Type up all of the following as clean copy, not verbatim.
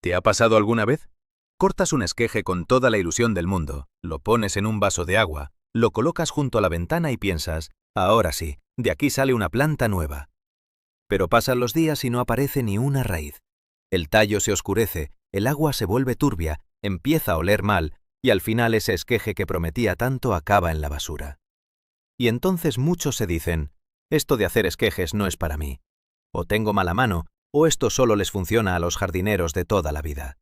¿Te ha pasado alguna vez? Cortas un esqueje con toda la ilusión del mundo, lo pones en un vaso de agua, lo colocas junto a la ventana y piensas, ahora sí, de aquí sale una planta nueva. Pero pasan los días y no aparece ni una raíz. El tallo se oscurece, el agua se vuelve turbia, empieza a oler mal, y al final ese esqueje que prometía tanto acaba en la basura. Y entonces muchos se dicen, esto de hacer esquejes no es para mí. O tengo mala mano, o esto solo les funciona a los jardineros de toda la vida.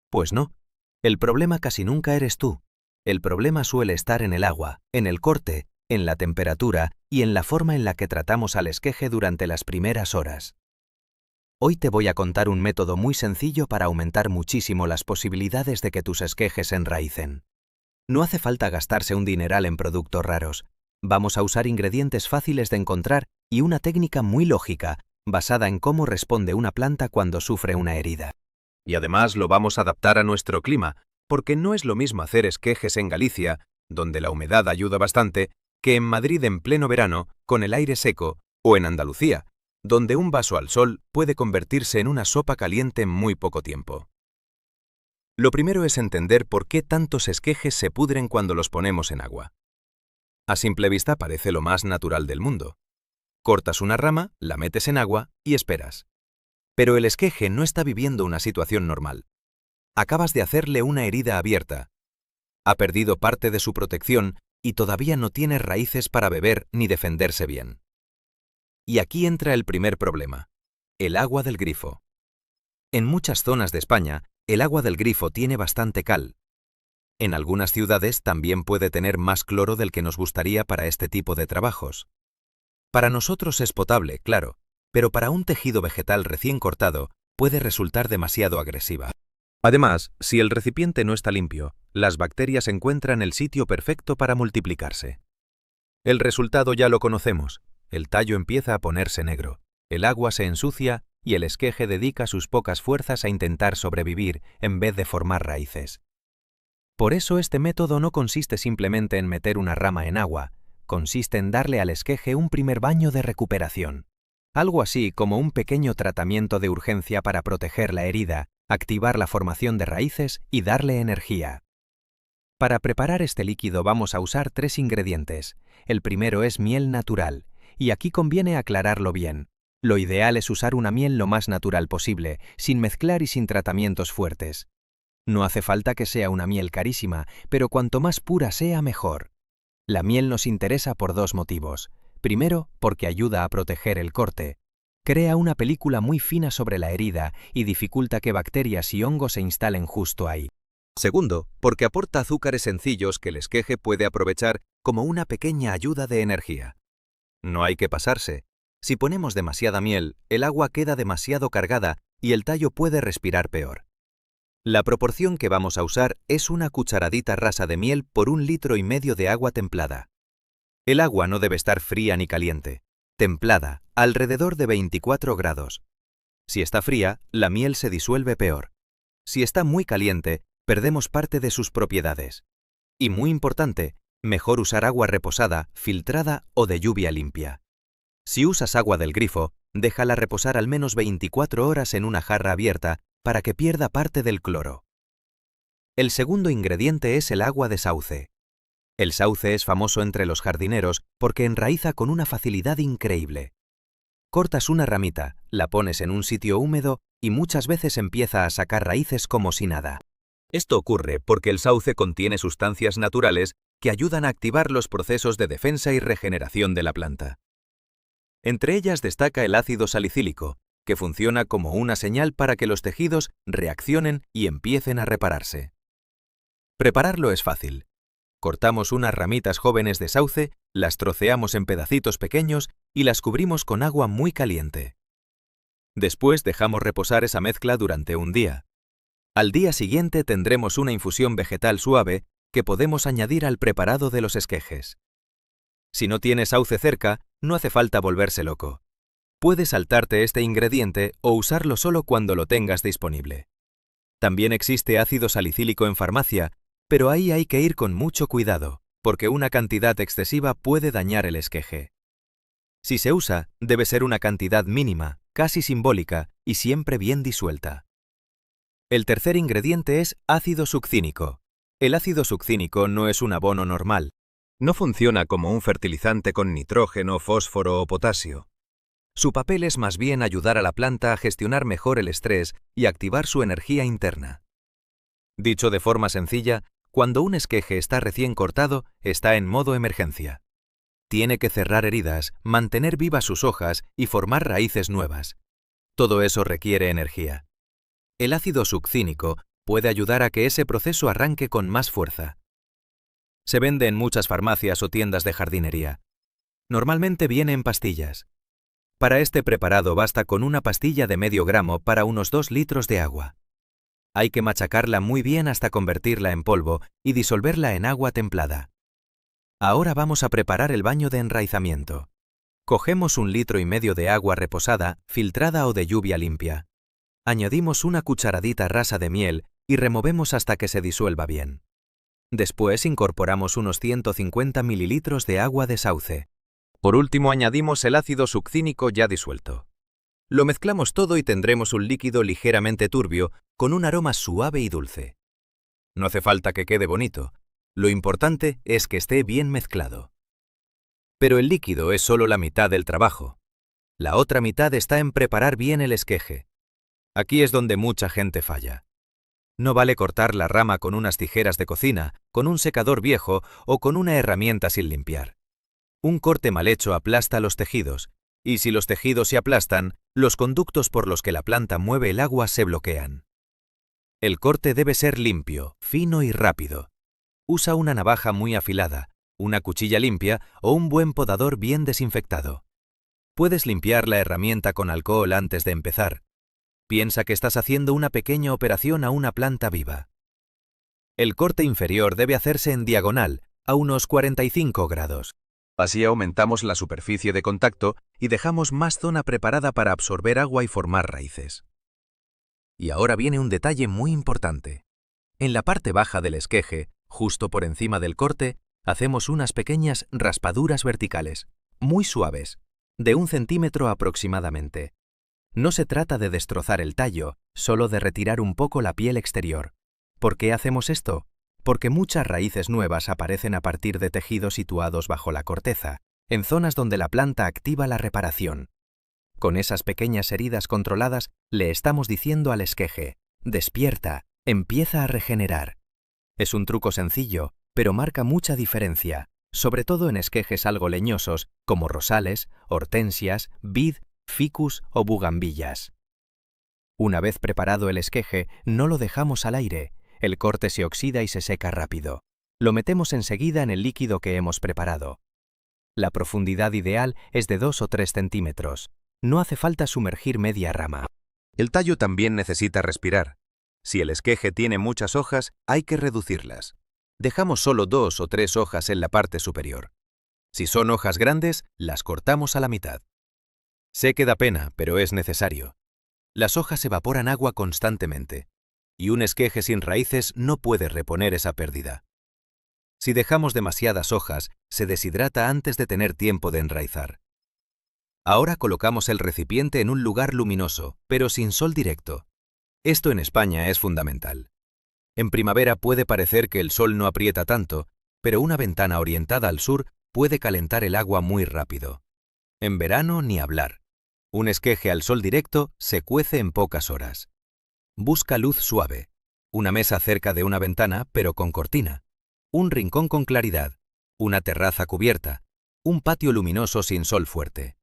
Pues no, el problema casi nunca eres tú. El problema suele estar en el agua, en el corte, en la temperatura y en la forma en la que tratamos al esqueje durante las primeras horas. Hoy te voy a contar un método muy sencillo para aumentar muchísimo las posibilidades de que tus esquejes se enraícen. No hace falta gastarse un dineral en productos raros. Vamos a usar ingredientes fáciles de encontrar y una técnica muy lógica, basada en cómo responde una planta cuando sufre una herida. Y además lo vamos a adaptar a nuestro clima, porque no es lo mismo hacer esquejes en Galicia, donde la humedad ayuda bastante, que en Madrid en pleno verano, con el aire seco, o en Andalucía, donde un vaso al sol puede convertirse en una sopa caliente en muy poco tiempo. Lo primero es entender por qué tantos esquejes se pudren cuando los ponemos en agua. A simple vista parece lo más natural del mundo. Cortas una rama, la metes en agua y esperas. Pero el esqueje no está viviendo una situación normal. Acabas de hacerle una herida abierta. Ha perdido parte de su protección y todavía no tiene raíces para beber ni defenderse bien. Y aquí entra el primer problema: el agua del grifo. En muchas zonas de España, el agua del grifo tiene bastante cal. En algunas ciudades también puede tener más cloro del que nos gustaría para este tipo de trabajos. Para nosotros es potable, claro, pero para un tejido vegetal recién cortado puede resultar demasiado agresiva. Además, si el recipiente no está limpio, las bacterias encuentran el sitio perfecto para multiplicarse. El resultado ya lo conocemos: el tallo empieza a ponerse negro, el agua se ensucia y el esqueje dedica sus pocas fuerzas a intentar sobrevivir en vez de formar raíces. Por eso este método no consiste simplemente en meter una rama en agua, consiste en darle al esqueje un primer baño de recuperación. Algo así como un pequeño tratamiento de urgencia para proteger la herida, activar la formación de raíces y darle energía. Para preparar este líquido vamos a usar 3 ingredientes. El primero es miel natural, y aquí conviene aclararlo bien. Lo ideal es usar una miel lo más natural posible, sin mezclar y sin tratamientos fuertes. No hace falta que sea una miel carísima, pero cuanto más pura sea, mejor. La miel nos interesa por 2 motivos. Primero, porque ayuda a proteger el corte. Crea una película muy fina sobre la herida y dificulta que bacterias y hongos se instalen justo ahí. Segundo, porque aporta azúcares sencillos que el esqueje puede aprovechar como una pequeña ayuda de energía. No hay que pasarse. Si ponemos demasiada miel, el agua queda demasiado cargada y el tallo puede respirar peor. La proporción que vamos a usar es una cucharadita rasa de miel por 1,5 litros de agua templada. El agua no debe estar fría ni caliente. Templada, alrededor de 24 grados. Si está fría, la miel se disuelve peor. Si está muy caliente, perdemos parte de sus propiedades. Y muy importante, mejor usar agua reposada, filtrada o de lluvia limpia. Si usas agua del grifo, déjala reposar al menos 24 horas en una jarra abierta para que pierda parte del cloro. El segundo ingrediente es el agua de sauce. El sauce es famoso entre los jardineros porque enraiza con una facilidad increíble. Cortas una ramita, la pones en un sitio húmedo y muchas veces empieza a sacar raíces como si nada. Esto ocurre porque el sauce contiene sustancias naturales que ayudan a activar los procesos de defensa y regeneración de la planta. Entre ellas destaca el ácido salicílico, que funciona como una señal para que los tejidos reaccionen y empiecen a repararse. Prepararlo es fácil. Cortamos unas ramitas jóvenes de sauce, las troceamos en pedacitos pequeños y las cubrimos con agua muy caliente. Después dejamos reposar esa mezcla durante un día. Al día siguiente tendremos una infusión vegetal suave que podemos añadir al preparado de los esquejes. Si no tienes sauce cerca, no hace falta volverse loco. Puedes saltarte este ingrediente o usarlo solo cuando lo tengas disponible. También existe ácido salicílico en farmacia, pero ahí hay que ir con mucho cuidado, porque una cantidad excesiva puede dañar el esqueje. Si se usa, debe ser una cantidad mínima, casi simbólica y siempre bien disuelta. El tercer ingrediente es ácido succínico. El ácido succínico no es un abono normal. No funciona como un fertilizante con nitrógeno, fósforo o potasio. Su papel es más bien ayudar a la planta a gestionar mejor el estrés y activar su energía interna. Dicho de forma sencilla, cuando un esqueje está recién cortado, está en modo emergencia. Tiene que cerrar heridas, mantener vivas sus hojas y formar raíces nuevas. Todo eso requiere energía. El ácido succínico puede ayudar a que ese proceso arranque con más fuerza. Se vende en muchas farmacias o tiendas de jardinería. Normalmente viene en pastillas. Para este preparado basta con una pastilla de medio gramo para unos 2 litros de agua. Hay que machacarla muy bien hasta convertirla en polvo y disolverla en agua templada. Ahora vamos a preparar el baño de enraizamiento. Cogemos 1,5 litros de agua reposada, filtrada o de lluvia limpia. Añadimos una cucharadita rasa de miel y removemos hasta que se disuelva bien. Después incorporamos unos 150 mililitros de agua de sauce. Por último añadimos el ácido succínico ya disuelto. Lo mezclamos todo y tendremos un líquido ligeramente turbio con un aroma suave y dulce. No hace falta que quede bonito. Lo importante es que esté bien mezclado. Pero el líquido es solo la mitad del trabajo. La otra mitad está en preparar bien el esqueje. Aquí es donde mucha gente falla. No vale cortar la rama con unas tijeras de cocina, con un secador viejo o con una herramienta sin limpiar. Un corte mal hecho aplasta los tejidos, y si los tejidos se aplastan, los conductos por los que la planta mueve el agua se bloquean. El corte debe ser limpio, fino y rápido. Usa una navaja muy afilada, una cuchilla limpia o un buen podador bien desinfectado. Puedes limpiar la herramienta con alcohol antes de empezar. Piensa que estás haciendo una pequeña operación a una planta viva. El corte inferior debe hacerse en diagonal, a unos 45 grados. Así aumentamos la superficie de contacto y dejamos más zona preparada para absorber agua y formar raíces. Y ahora viene un detalle muy importante. En la parte baja del esqueje, justo por encima del corte, hacemos unas pequeñas raspaduras verticales, muy suaves, de 1 centímetro aproximadamente. No se trata de destrozar el tallo, solo de retirar un poco la piel exterior. ¿Por qué hacemos esto? Porque muchas raíces nuevas aparecen a partir de tejidos situados bajo la corteza, en zonas donde la planta activa la reparación. Con esas pequeñas heridas controladas, le estamos diciendo al esqueje: despierta, empieza a regenerar. Es un truco sencillo, pero marca mucha diferencia, sobre todo en esquejes algo leñosos, como rosales, hortensias, vid, ficus o bugambillas. Una vez preparado el esqueje, no lo dejamos al aire. El corte se oxida y se seca rápido. Lo metemos enseguida en el líquido que hemos preparado. La profundidad ideal es de 2 o 3 centímetros. No hace falta sumergir media rama. El tallo también necesita respirar. Si el esqueje tiene muchas hojas, hay que reducirlas. Dejamos solo 2 o 3 hojas en la parte superior. Si son hojas grandes, las cortamos a la mitad. Sé que da pena, pero es necesario. Las hojas evaporan agua constantemente, y un esqueje sin raíces no puede reponer esa pérdida. Si dejamos demasiadas hojas, se deshidrata antes de tener tiempo de enraizar. Ahora colocamos el recipiente en un lugar luminoso, pero sin sol directo. Esto en España es fundamental. En primavera puede parecer que el sol no aprieta tanto, pero una ventana orientada al sur puede calentar el agua muy rápido. En verano ni hablar. Un esqueje al sol directo se cuece en pocas horas. Busca luz suave. Una mesa cerca de una ventana, pero con cortina. Un rincón con claridad. Una terraza cubierta. Un patio luminoso sin sol fuerte.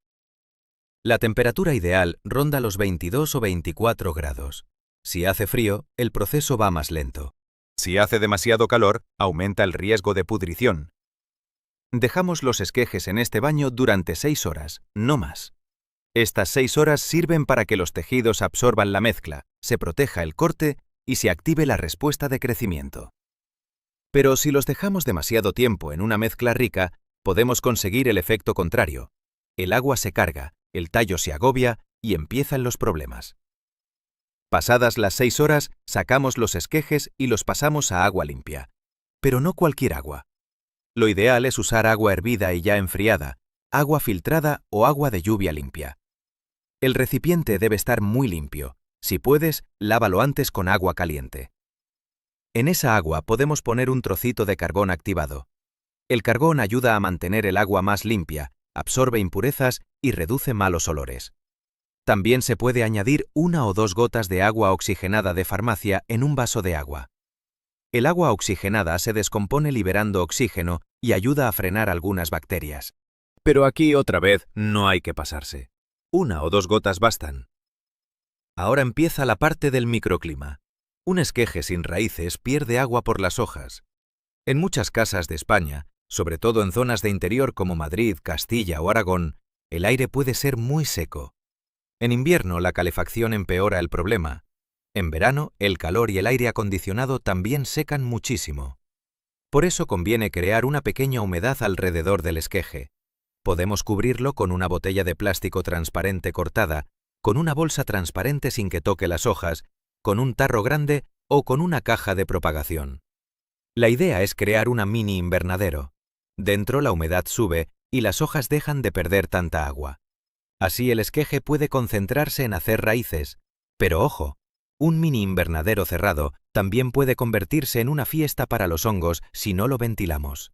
La temperatura ideal ronda los 22 o 24 grados. Si hace frío, el proceso va más lento. Si hace demasiado calor, aumenta el riesgo de pudrición. Dejamos los esquejes en este baño durante 6 horas, no más. Estas 6 horas sirven para que los tejidos absorban la mezcla, se proteja el corte y se active la respuesta de crecimiento. Pero si los dejamos demasiado tiempo en una mezcla rica, podemos conseguir el efecto contrario. El agua se carga, el tallo se agobia y empiezan los problemas. Pasadas las 6 horas, sacamos los esquejes y los pasamos a agua limpia. Pero no cualquier agua. Lo ideal es usar agua hervida y ya enfriada, agua filtrada o agua de lluvia limpia. El recipiente debe estar muy limpio, Si puedes, lávalo antes con agua caliente. En esa agua podemos poner un trocito de carbón activado. El carbón ayuda a mantener el agua más limpia, absorbe impurezas y reduce malos olores. También se puede añadir 1 o 2 gotas de agua oxigenada de farmacia en un vaso de agua. El agua oxigenada se descompone liberando oxígeno y ayuda a frenar algunas bacterias. Pero aquí otra vez no hay que pasarse. 1 o 2 gotas bastan. Ahora empieza la parte del microclima. Un esqueje sin raíces pierde agua por las hojas. En muchas casas de España, sobre todo en zonas de interior como Madrid, Castilla o Aragón, el aire puede ser muy seco. En invierno la calefacción empeora el problema. En verano, el calor y el aire acondicionado también secan muchísimo. Por eso conviene crear una pequeña humedad alrededor del esqueje. Podemos cubrirlo con una botella de plástico transparente cortada, con una bolsa transparente sin que toque las hojas, con un tarro grande o con una caja de propagación. La idea es crear una mini invernadero. Dentro la humedad sube y las hojas dejan de perder tanta agua. Así el esqueje puede concentrarse en hacer raíces, pero ojo, un mini invernadero cerrado también puede convertirse en una fiesta para los hongos si no lo ventilamos.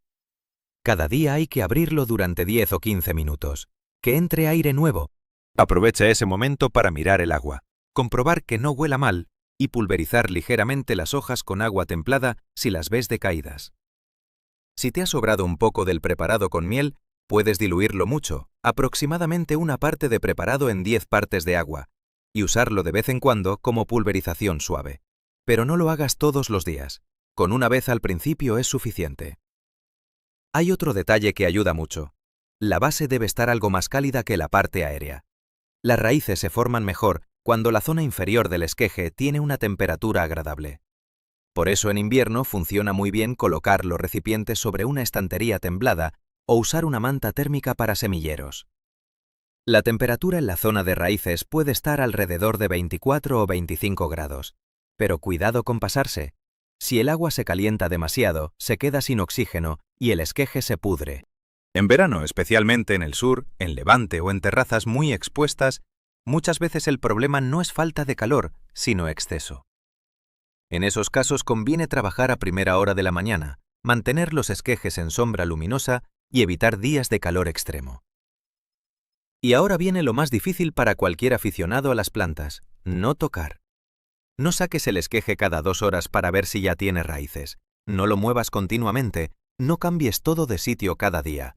Cada día hay que abrirlo durante 10 o 15 minutos, que entre aire nuevo. Aprovecha ese momento para mirar el agua, comprobar que no huela mal y pulverizar ligeramente las hojas con agua templada si las ves decaídas. Si te ha sobrado un poco del preparado con miel, puedes diluirlo mucho, aproximadamente 1 parte de preparado en 10 partes de agua, y usarlo de vez en cuando como pulverización suave. Pero no lo hagas todos los días. Con una vez al principio es suficiente. Hay otro detalle que ayuda mucho. La base debe estar algo más cálida que la parte aérea. Las raíces se forman mejor cuando la zona inferior del esqueje tiene una temperatura agradable. Por eso en invierno funciona muy bien colocar los recipientes sobre una estantería templada o usar una manta térmica para semilleros. La temperatura en la zona de raíces puede estar alrededor de 24 o 25 grados, pero cuidado con pasarse. Si el agua se calienta demasiado, se queda sin oxígeno y el esqueje se pudre. En verano, especialmente en el sur, en Levante o en terrazas muy expuestas, muchas veces el problema no es falta de calor, sino exceso. En esos casos conviene trabajar a primera hora de la mañana, mantener los esquejes en sombra luminosa y evitar días de calor extremo. Y ahora viene lo más difícil para cualquier aficionado a las plantas: no tocar. No saques el esqueje cada 2 horas para ver si ya tiene raíces. No lo muevas continuamente, no cambies todo de sitio cada día.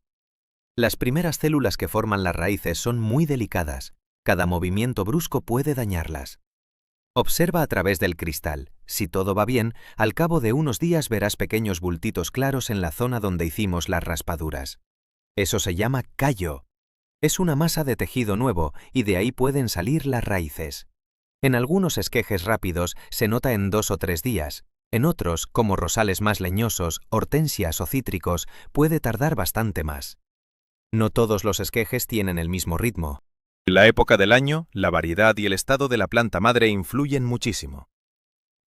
Las primeras células que forman las raíces son muy delicadas. Cada movimiento brusco puede dañarlas. Observa a través del cristal. Si todo va bien, al cabo de unos días verás pequeños bultitos claros en la zona donde hicimos las raspaduras. Eso se llama callo. Es una masa de tejido nuevo y de ahí pueden salir las raíces. En algunos esquejes rápidos se nota en 2 o 3 días. En otros, como rosales más leñosos, hortensias o cítricos, puede tardar bastante más. No todos los esquejes tienen el mismo ritmo. La época del año, la variedad y el estado de la planta madre influyen muchísimo.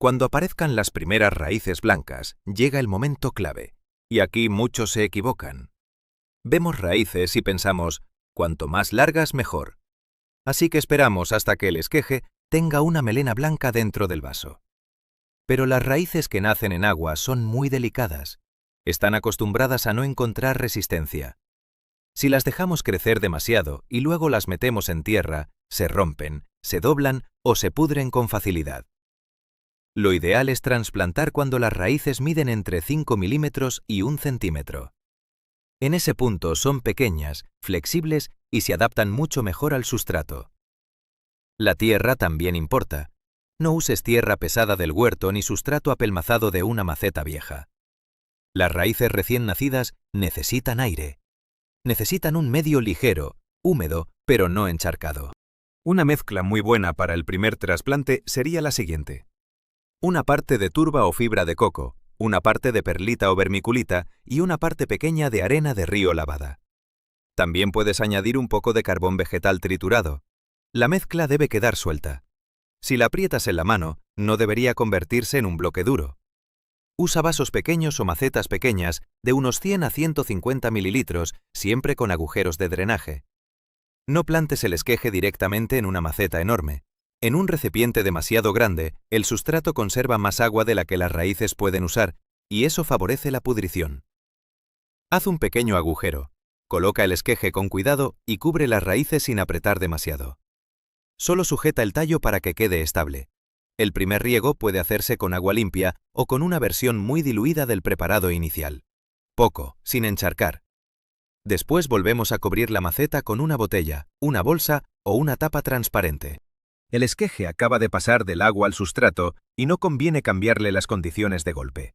Cuando aparezcan las primeras raíces blancas, llega el momento clave, y aquí muchos se equivocan. Vemos raíces y pensamos, cuanto más largas mejor. Así que esperamos hasta que el esqueje tenga una melena blanca dentro del vaso. Pero las raíces que nacen en agua son muy delicadas. Están acostumbradas a no encontrar resistencia. Si las dejamos crecer demasiado y luego las metemos en tierra, se rompen, se doblan o se pudren con facilidad. Lo ideal es trasplantar cuando las raíces miden entre 5 milímetros y 1 centímetro. En ese punto son pequeñas, flexibles y se adaptan mucho mejor al sustrato. La tierra también importa. No uses tierra pesada del huerto ni sustrato apelmazado de una maceta vieja. Las raíces recién nacidas necesitan aire. Necesitan un medio ligero, húmedo, pero no encharcado. Una mezcla muy buena para el primer trasplante sería la siguiente: una parte de turba o fibra de coco, una parte de perlita o vermiculita y una parte pequeña de arena de río lavada. También puedes añadir un poco de carbón vegetal triturado. La mezcla debe quedar suelta. Si la aprietas en la mano, no debería convertirse en un bloque duro. Usa vasos pequeños o macetas pequeñas de unos 100 a 150 mililitros, siempre con agujeros de drenaje. No plantes el esqueje directamente en una maceta enorme. En un recipiente demasiado grande, el sustrato conserva más agua de la que las raíces pueden usar, y eso favorece la pudrición. Haz un pequeño agujero, coloca el esqueje con cuidado y cubre las raíces sin apretar demasiado. Solo sujeta el tallo para que quede estable. El primer riego puede hacerse con agua limpia o con una versión muy diluida del preparado inicial. Poco, sin encharcar. Después volvemos a cubrir la maceta con una botella, una bolsa o una tapa transparente. El esqueje acaba de pasar del agua al sustrato y no conviene cambiarle las condiciones de golpe.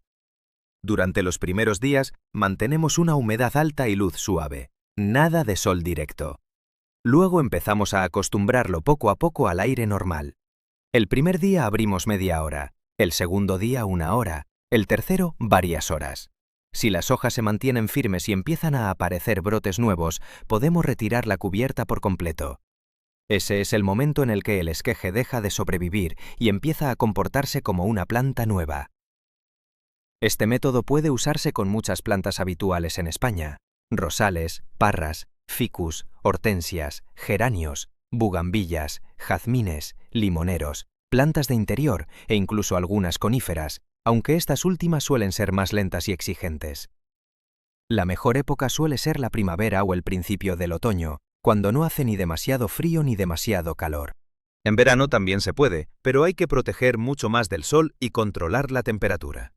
Durante los primeros días mantenemos una humedad alta y luz suave. Nada de sol directo. Luego empezamos a acostumbrarlo poco a poco al aire normal. El primer día abrimos media hora, el segundo día 1 hora, el tercero varias horas. Si las hojas se mantienen firmes y empiezan a aparecer brotes nuevos, podemos retirar la cubierta por completo. Ese es el momento en el que el esqueje deja de sobrevivir y empieza a comportarse como una planta nueva. Este método puede usarse con muchas plantas habituales en España: rosales, parras, ficus, hortensias, geranios, bugambillas, jazmines, limoneros, plantas de interior e incluso algunas coníferas, aunque estas últimas suelen ser más lentas y exigentes. La mejor época suele ser la primavera o el principio del otoño, cuando no hace ni demasiado frío ni demasiado calor. En verano también se puede, pero hay que proteger mucho más del sol y controlar la temperatura.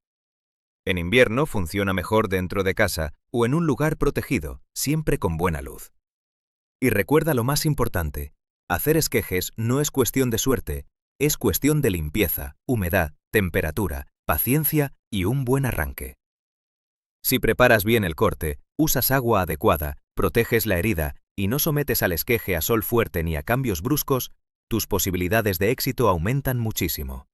En invierno funciona mejor dentro de casa o en un lugar protegido, siempre con buena luz. Y recuerda lo más importante: hacer esquejes no es cuestión de suerte, es cuestión de limpieza, humedad, temperatura, paciencia y un buen arranque. Si preparas bien el corte, usas agua adecuada, proteges la herida y no sometes al esqueje a sol fuerte ni a cambios bruscos, tus posibilidades de éxito aumentan muchísimo.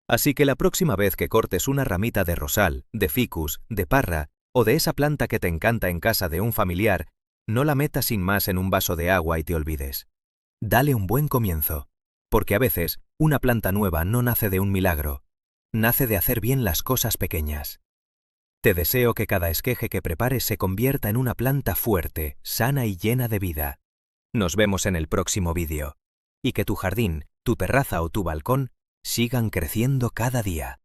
Así que la próxima vez que cortes una ramita de rosal, de ficus, de parra o de esa planta que te encanta en casa de un familiar, no la metas sin más en un vaso de agua y te olvides. Dale un buen comienzo, porque a veces una planta nueva no nace de un milagro, nace de hacer bien las cosas pequeñas. Te deseo que cada esqueje que prepares se convierta en una planta fuerte, sana y llena de vida. Nos vemos en el próximo vídeo. Y que tu jardín, tu terraza o tu balcón sigan creciendo cada día.